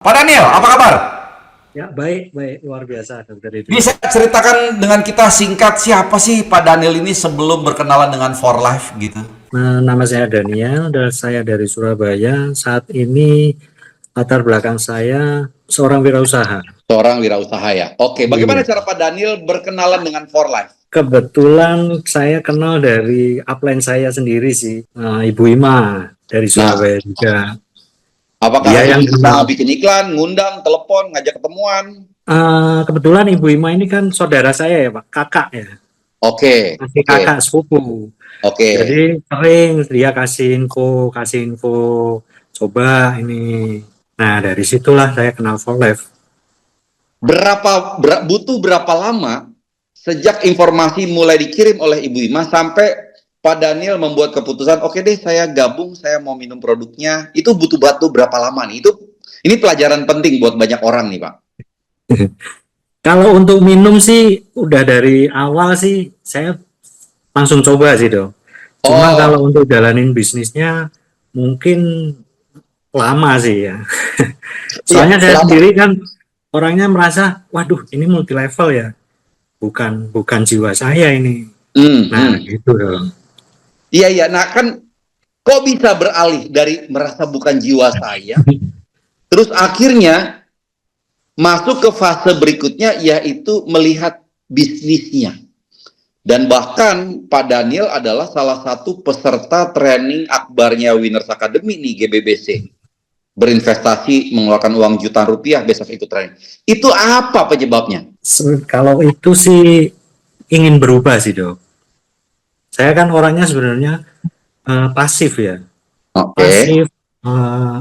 Pak Daniel, apa kabar? Ya, baik, baik, luar biasa, Dokter Bisa Idris. ceritakan dengan kita singkat siapa sih Pak Daniel ini sebelum berkenalan dengan For Life gitu? Nama saya Daniel dan saya dari Surabaya. Saat ini latar belakang saya seorang wirausaha. Seorang wirausaha ya. Oke, bagaimana Iya. cara Pak Daniel berkenalan dengan For Life? Kebetulan saya kenal dari upline saya sendiri sih, Ibu Ima dari Nah, Surabaya juga. apakah Dia yang Ibu kenal. Ima bikin iklan, ngundang, telepon, ngajak ketemuan? Kebetulan Ibu Ima ini kan saudara saya ya, Pak, kakak ya, Oke, masih oke, kakak sepupu. oke. Jadi sering dia kasih info, coba ini. Nah, dari situlah saya kenal For Life. Butuh berapa lama sejak informasi mulai dikirim oleh Ibu Ima sampai Pak Daniel membuat keputusan, oke deh saya gabung, saya mau minum produknya. Itu butuh waktu berapa lama nih? Ini pelajaran penting buat banyak orang nih, Pak. Kalau untuk minum sih udah dari awal sih saya langsung coba sih dong. Cuma Oh, kalau untuk jalanin bisnisnya mungkin lama sih ya. Soalnya iya, saya lama. sendiri kan orangnya merasa, waduh ini multi level ya, bukan bukan jiwa saya ini. Hmm, Nah hmm. gitu dong. Iya, iya. Nah, kan kok bisa beralih dari merasa bukan jiwa saya, terus akhirnya masuk ke fase berikutnya yaitu melihat bisnisnya. Dan bahkan Pak Daniel adalah salah satu peserta training akbarnya Winners Academy nih GBBC. Berinvestasi mengeluarkan uang jutaan rupiah besok ikut training. Itu apa penyebabnya? Kalau itu sih ingin berubah sih dok. Saya kan orangnya sebenarnya pasif ya, Oke. pasif, eh,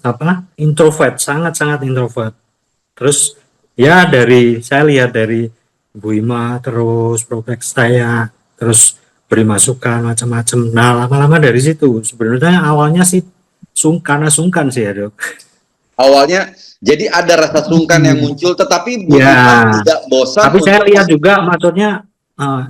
apa, introvert, sangat-sangat introvert. Terus ya dari saya lihat dari Bu Ima, terus protek saya, terus beri masukan macam-macam. Nah lama-lama dari situ sebenarnya awalnya sih karena sungkan sih ya dok. Awalnya jadi ada rasa sungkan yang muncul, tetapi Bu Ima Ya, tidak bosan tapi saya untuk lihat juga maksudnya eh,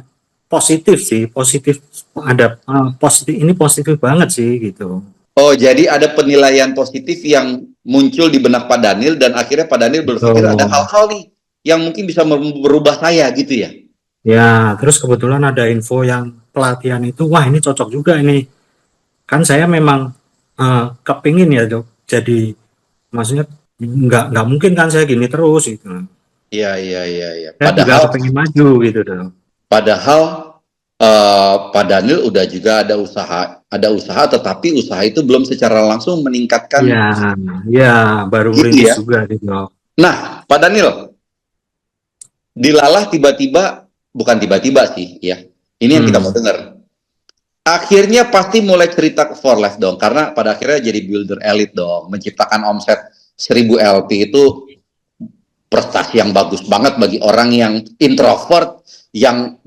positif sih, positif, ada positif, ini positif banget sih gitu. oh, jadi ada penilaian positif yang muncul di benak Pak Daniel dan akhirnya Pak Daniel berpikir ada Betul. hal-hal nih yang mungkin bisa merubah saya gitu ya. Ya, terus kebetulan ada info yang pelatihan itu, wah ini cocok juga ini. Kan saya memang kepingin ya dok. Jadi maksudnya nggak mungkin kan saya gini terus gitu. Iya, iya, iya, iya. Saya juga kepingin maju gitu dok. Padahal Pak Daniel udah juga ada usaha, tetapi usaha itu belum secara langsung meningkatkan Ya, ya baru gitu merintis ya. juga gitu dok. Nah, Pak Daniel, dilalah tiba-tiba, bukan tiba-tiba sih, ya. Ini yang kita mau Hmm. dengar. Akhirnya pasti mulai cerita ke For Life dong, karena pada akhirnya jadi builder elite dong, menciptakan omset 1000 LP itu prestasi yang bagus banget bagi orang yang introvert, yang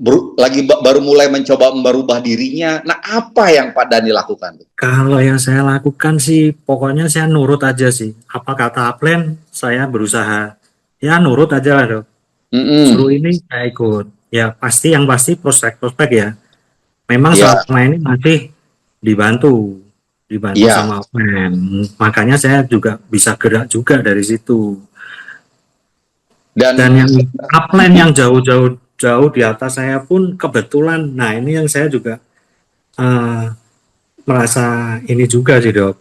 baru mulai mencoba merubah dirinya. Nah, apa yang Pak Dani lakukan? Kalau yang saya lakukan sih, pokoknya saya nurut aja sih. Apa kata Upland, saya berusaha. Ya nurut aja lah dok. Suruh Mm-mm. ini saya ikut. Ya pasti yang pasti prospek-prospek ya. Memang Ya, selama ini masih dibantu, dibantu ya. sama Upland. Makanya saya juga bisa gerak juga dari situ. Dan Dan yang upline yang jauh-jauh jauh di atas saya pun kebetulan, nah ini yang saya juga eh, merasa ini juga sih dok.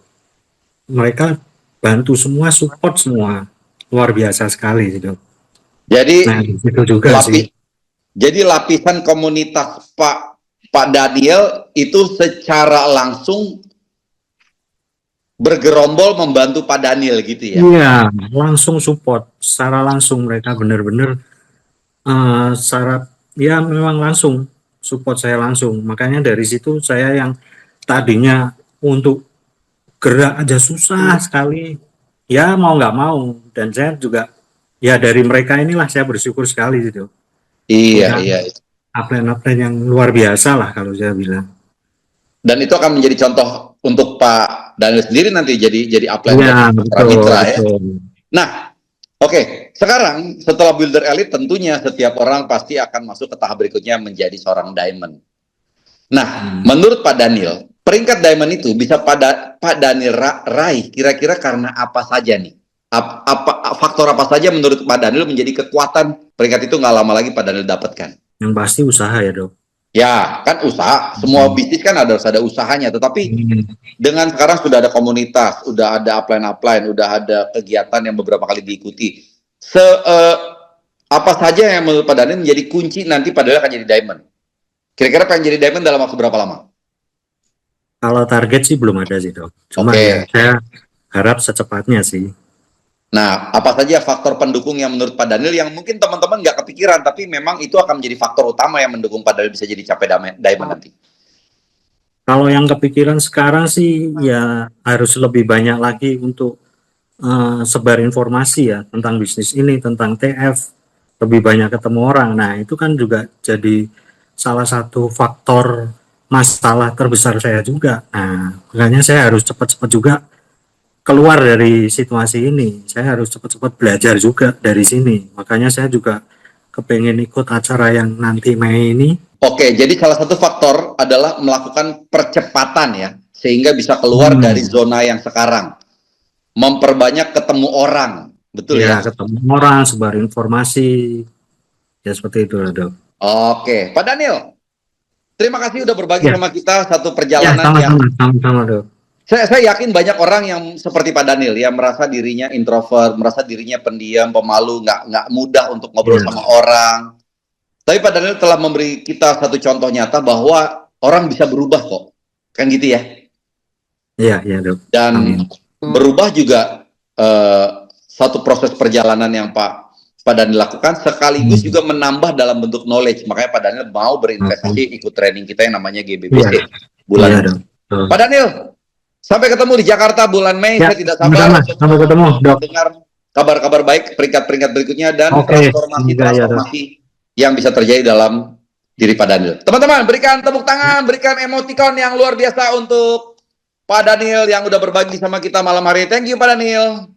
Mereka bantu semua, support semua, luar biasa sekali sih dok. jadi Nah itu juga sih. lapis jadi lapisan komunitas Pak Daniel itu secara langsung bergerombol membantu Pak Daniel gitu ya. Iya, langsung support, secara langsung mereka benar-benar secara ya memang langsung support saya langsung. Makanya dari situ saya yang tadinya untuk gerak aja susah sekali, ya mau nggak mau. Dan saya juga ya dari mereka inilah saya bersyukur sekali gitu, Iya, punya iya. upline-upline yang luar biasa lah kalau saya bilang. Dan itu akan menjadi contoh untuk Pak Daniel sendiri nanti jadi upline Iya buat para betul mitra ya. betul. Nah, oke, sekarang setelah builder elite tentunya setiap orang pasti akan masuk ke tahap berikutnya menjadi seorang diamond. Nah, Hmm. menurut Pak Daniel, peringkat diamond itu bisa Pak Daniel raih kira-kira karena apa saja nih? Faktor apa saja menurut Pak Daniel menjadi kekuatan peringkat itu nggak lama lagi Pak Daniel dapatkan? Yang pasti usaha ya dok. Ya, kan usaha. Semua bisnis kan harus ada usahanya. Tetapi dengan sekarang sudah ada komunitas, sudah ada upline, sudah ada kegiatan yang beberapa kali diikuti. Apa saja yang menurut Pak Daniel menjadi kunci nanti Pak Daniel akan jadi diamond? Kira-kira pengen jadi diamond dalam waktu berapa lama? Kalau target sih belum ada sih dok. Cuma ya saya harap secepatnya sih. Nah, apa saja faktor pendukung yang menurut Pak Daniel yang mungkin teman-teman nggak kepikiran, tapi memang itu akan menjadi faktor utama yang mendukung Pak Daniel bisa jadi capai diamond nanti? Kalau yang kepikiran sekarang sih ya harus lebih banyak lagi untuk sebar informasi ya tentang bisnis ini, tentang TF, lebih banyak ketemu orang. Nah itu kan juga jadi salah satu faktor masalah terbesar saya juga. Nah makanya saya harus cepat-cepat juga keluar dari situasi ini. Saya harus cepat-cepat belajar juga dari sini. Makanya saya juga kepengen ikut acara yang nanti Mei ini. Oke, jadi salah satu faktor adalah melakukan percepatan ya, sehingga bisa keluar dari zona yang sekarang. Memperbanyak ketemu orang, betul ya? Ketemu orang, sebar informasi, ya seperti itu dok. Oke, Pak Daniel, terima kasih udah berbagi sama kita satu perjalanan sama-sama dok. Saya yakin banyak orang yang seperti Pak Daniel yang merasa dirinya introvert, merasa dirinya pendiam, pemalu, nggak mudah untuk ngobrol sama orang. Tapi Pak Daniel telah memberi kita satu contoh nyata bahwa orang bisa berubah kok, kan gitu ya? Iya dok. Dan berubah juga satu proses perjalanan yang Pak Daniel lakukan, sekaligus juga menambah dalam bentuk knowledge. Makanya Pak Daniel mau berinvestasi ikut training kita yang namanya GBBC bulan ini. Pak Daniel, sampai ketemu di Jakarta bulan Mei. Saya tidak sabar sampai ketemu dok. Dengar kabar-kabar baik peringkat-peringkat berikutnya dan transformasi yang bisa terjadi dalam diri Pak Daniel. Teman-teman, berikan tepuk tangan, berikan emoticon yang luar biasa untuk Pak Daniel yang udah berbagi sama kita malam hari. Thank you Pak Daniel.